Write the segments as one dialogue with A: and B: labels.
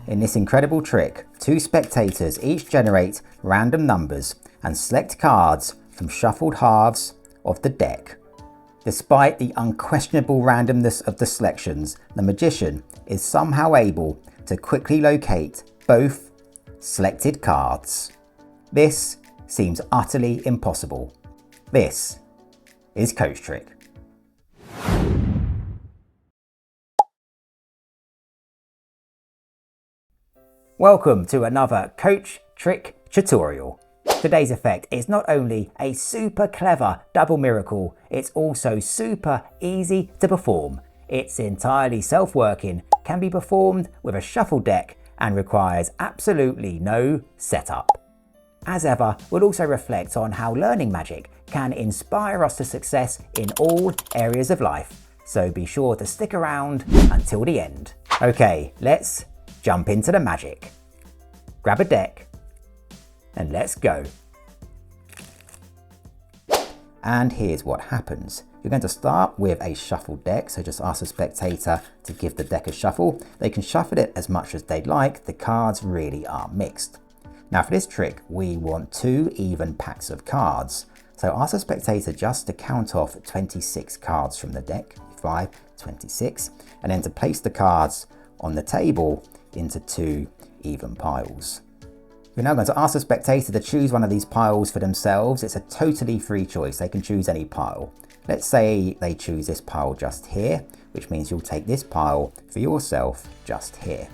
A: In this incredible trick, two spectators each generate random numbers and select cards from shuffled halves of the deck. Despite the unquestionable randomness of the selections, the magician is somehow able to quickly locate both selected cards. This seems utterly impossible. This is CoachTrick. Welcome to another CoachTrick tutorial. Today's effect is not only a super clever double miracle, it's also super easy to perform. It's entirely self-working, can be performed with a shuffle deck and requires absolutely no setup. As ever, we'll also reflect on how learning magic can inspire us to success in all areas of life. So be sure to stick around until the end. Okay, let's jump into the magic. Grab a deck and let's go. And here's what happens. You're going to start with a shuffled deck, so just ask the spectator to give the deck a shuffle. They can shuffle it as much as they'd like, the cards really are mixed. Now for this trick, we want 2 even packs of cards. So ask the spectator just to count off 26 cards from the deck, 5, 26, and then to place the cards on the table into 2 even piles. We're now going to ask the spectator to choose one of these piles for themselves. It's a totally free choice. They can choose any pile. Let's say they choose this pile just here, which means you'll take this pile for yourself just here.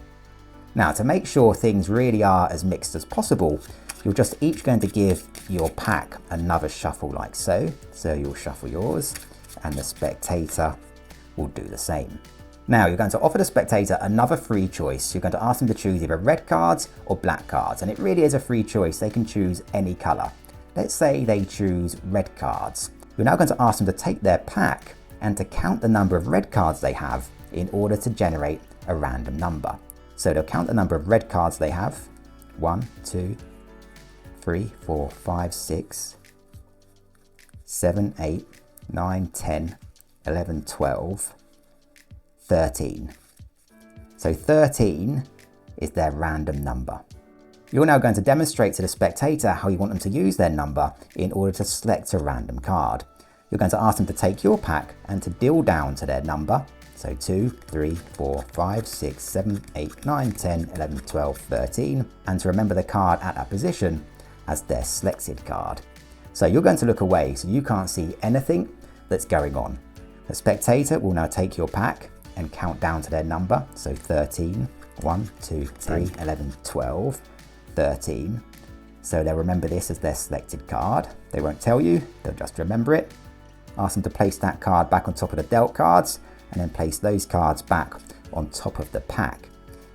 A: Now, to make sure things really are as mixed as possible, you're just each going to give your pack another shuffle like so. So you'll shuffle yours and the spectator will do the same. Now you're going to offer the spectator another free choice. You're going to ask them to choose either red cards or black cards, and it really is a free choice. They can choose any color. Let's say they choose red cards. You're now going to ask them to take their pack and to count the number of red cards they have in order to generate a random number. So they'll count the number of red cards they have. 1, 2, 3, 4, 5, 6, 7, 8, 9, 10, 11, 12, 13. So 13 is their random number. You're now going to demonstrate to the spectator how you want them to use their number in order to select a random card. You're going to ask them to take your pack and to deal down to their number. So 2, 3, 4, 5, 6, 7, 8, 9, 10, 11, 12, 13, and to remember the card at that position as their selected card. So you're going to look away so you can't see anything that's going on. The spectator will now take your pack and count down to their number. So 13, 1, 2, 3, 11, 12, 13. So they'll remember this as their selected card. They won't tell you, they'll just remember it. Ask them to place that card back on top of the dealt cards and then place those cards back on top of the pack.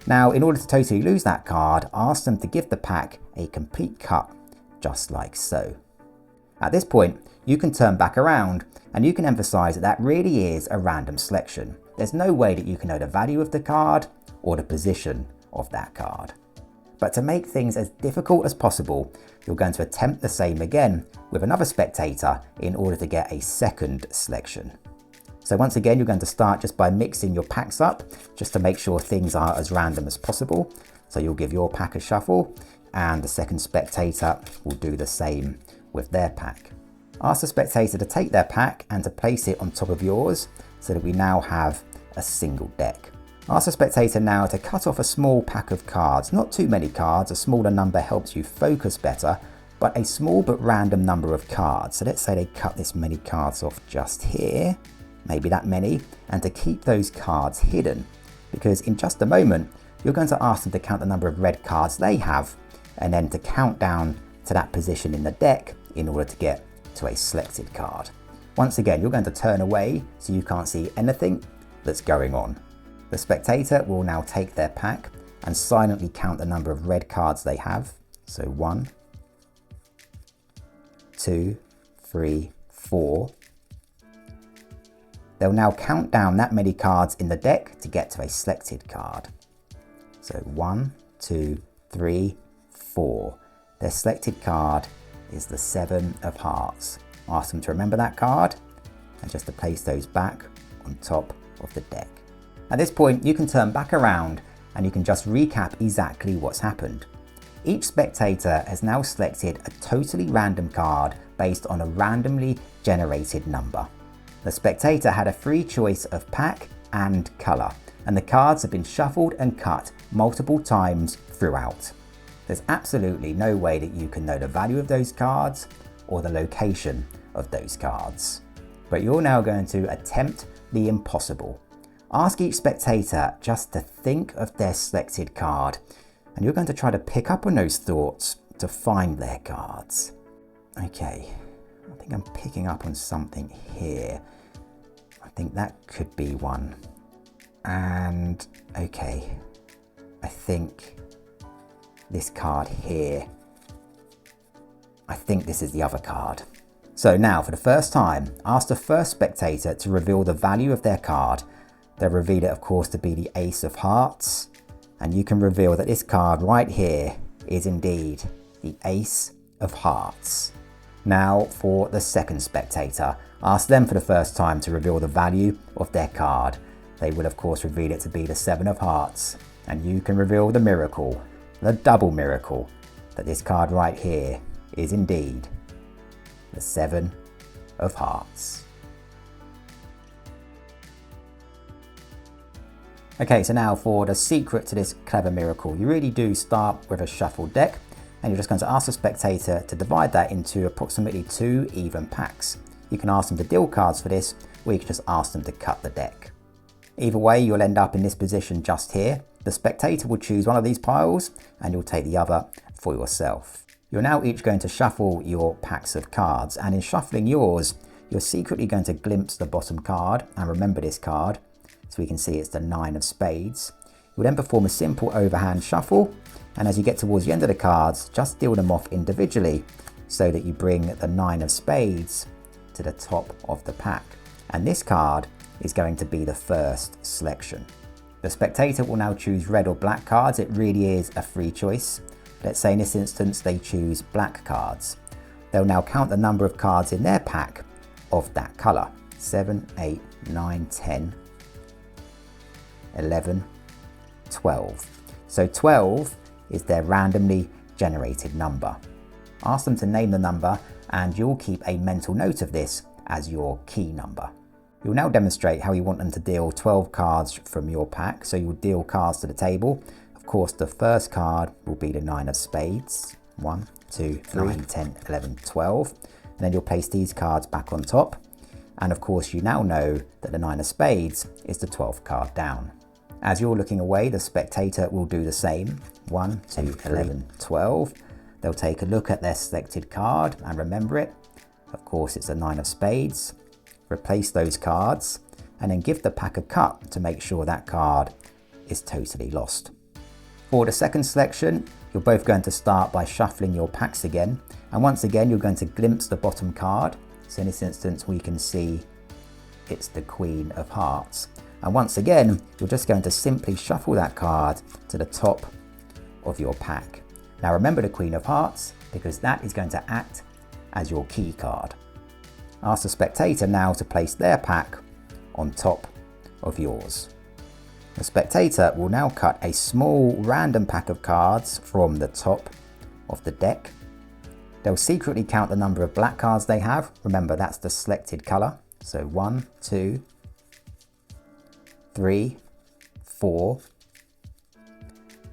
A: Now, in order to totally lose that card, ask them to give the pack a complete cut, just like so. At this point, you can turn back around and you can emphasize that that really is a random selection. There's no way that you can know the value of the card or the position of that card. But to make things as difficult as possible, you're going to attempt the same again with another spectator in order to get a second selection. So once again, you're going to start just by mixing your packs up, just to make sure things are as random as possible. So you'll give your pack a shuffle and the second spectator will do the same with their pack. Ask the spectator to take their pack and to place it on top of yours so that we now have a single deck. Ask the spectator now to cut off a small pack of cards, not too many cards, a smaller number helps you focus better, but a small but random number of cards. So let's say they cut this many cards off just here, maybe that many, and to keep those cards hidden, because in just a moment, you're going to ask them to count the number of red cards they have, and then to count down to that position in the deck in order to get to a selected card. Once again, you're going to turn away so you can't see anything that's going on. The spectator will now take their pack and silently count the number of red cards they have. So 1, 2, 3, 4. They'll now count down that many cards in the deck to get to a selected card. So 1, 2, 3, 4. Their selected card is the 7 of hearts. Ask them to remember that card and just to place those back on top of the deck. At this point, you can turn back around and you can just recap exactly what's happened. Each spectator has now selected a totally random card based on a randomly generated number. The spectator had a free choice of pack and colour, and the cards have been shuffled and cut multiple times throughout. There's absolutely no way that you can know the value of those cards or the location of those cards. But you're now going to attempt the impossible. Ask each spectator just to think of their selected card, and you're going to try to pick up on those thoughts to find their cards. Okay, I think I'm picking up on something here. I think that could be one. And okay, I think this card here, I think this is the other card. So now, for the first time, ask the first spectator to reveal the value of their card. They'll reveal it, of course, to be the Ace of Hearts, and you can reveal that this card right here is indeed the Ace of Hearts. Now for the second spectator, ask them for the first time to reveal the value of their card. They will, of course, reveal it to be the Seven of Hearts, and you can reveal the miracle, the double miracle, that this card right here is indeed the Seven of Hearts. Okay, so now for the secret to this clever miracle, you really do start with a shuffled deck, and you're just going to ask the spectator to divide that into approximately 2 even packs. You can ask them to deal cards for this, or you can just ask them to cut the deck. Either way, you'll end up in this position just here. The spectator will choose one of these piles, and you'll take the other for yourself. You're now each going to shuffle your packs of cards, and in shuffling yours, you're secretly going to glimpse the bottom card, and remember this card, so we can see it's the 9 of spades. You'll then perform a simple overhand shuffle, and as you get towards the end of the cards, just deal them off individually so that you bring the 9 of spades to the top of the pack. And this card is going to be the first selection. The spectator will now choose red or black cards. It really is a free choice. Let's say in this instance they choose black cards. They'll now count the number of cards in their pack of that colour. 7, 8, 9, 10, 11, 12. So 12 is their randomly generated number. Ask them to name the number, and you'll keep a mental note of this as your key number. You'll now demonstrate how you want them to deal 12 cards from your pack. So you'll deal cards to the table. Of course, the first card will be the 9 of spades. 1, 2, 3, 9, 10, 11, 12. And then you'll place these cards back on top. And of course, you now know that the 9 of spades is the 12th card down. As you're looking away, the spectator will do the same. 1, 2, 11, 12. They'll take a look at their selected card and remember it. Of course, it's the 9 of spades. Replace those cards and then give the pack a cut to make sure that card is totally lost. For the second selection, you're both going to start by shuffling your packs again. And once again, you're going to glimpse the bottom card. So in this instance, we can see it's the Queen of Hearts. And once again, you're just going to simply shuffle that card to the top of your pack. Now remember the Queen of Hearts, because that is going to act as your key card. Ask the spectator now to place their pack on top of yours. The spectator will now cut a small random pack of cards from the top of the deck. They'll secretly count the number of black cards they have. Remember, that's the selected colour. So 1, 2, 3, 4.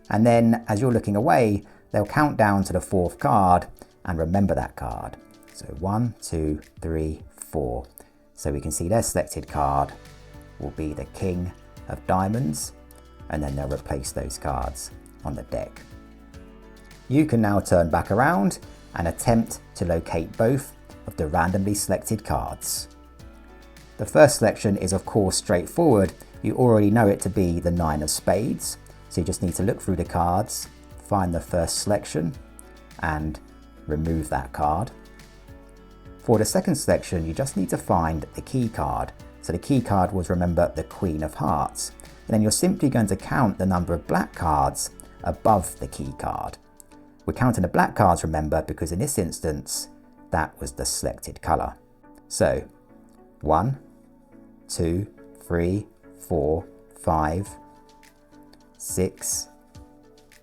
A: And then as you're looking away, they'll count down to the 4th card and remember that card. So 1, 2, 3, 4. So we can see their selected card will be the King of Diamonds, and then they'll replace those cards on the deck. You can now turn back around and attempt to locate both of the randomly selected cards. The first selection is of course straightforward. You already know it to be the 9 of spades, so you just need to look through the cards, find the first selection and remove that card. For the second selection, you just need to find the key card. So the key card was, remember, the Queen of Hearts. And then you're simply going to count the number of black cards above the key card. We're counting the black cards, remember, because in this instance, that was the selected colour. So 1, 2, 3, 4, 5, 6,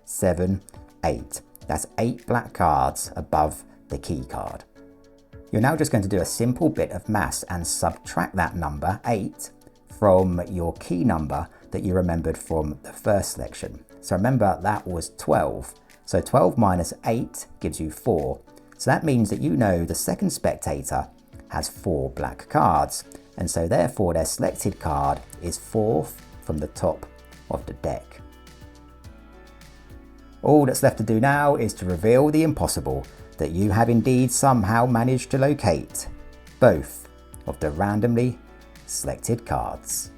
A: 7, 8. That's 8 black cards above the key card. You're now just going to do a simple bit of maths and subtract that number, 8, from your key number that you remembered from the first selection. So remember, that was 12. So 12 minus 8 gives you 4. So that means that you know the second spectator has 4 black cards, and so therefore their selected card is 4th from the top of the deck. All that's left to do now is to reveal the impossible, that you have indeed somehow managed to locate both of the randomly selected cards.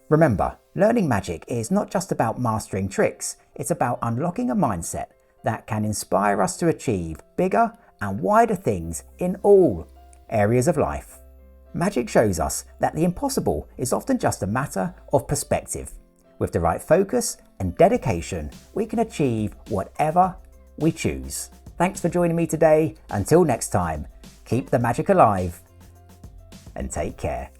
A: Remember, learning magic is not just about mastering tricks, it's about unlocking a mindset that can inspire us to achieve bigger and wider things in all areas of life. Magic shows us that the impossible is often just a matter of perspective. With the right focus and dedication, we can achieve whatever we choose. Thanks for joining me today. Until next time, keep the magic alive and take care.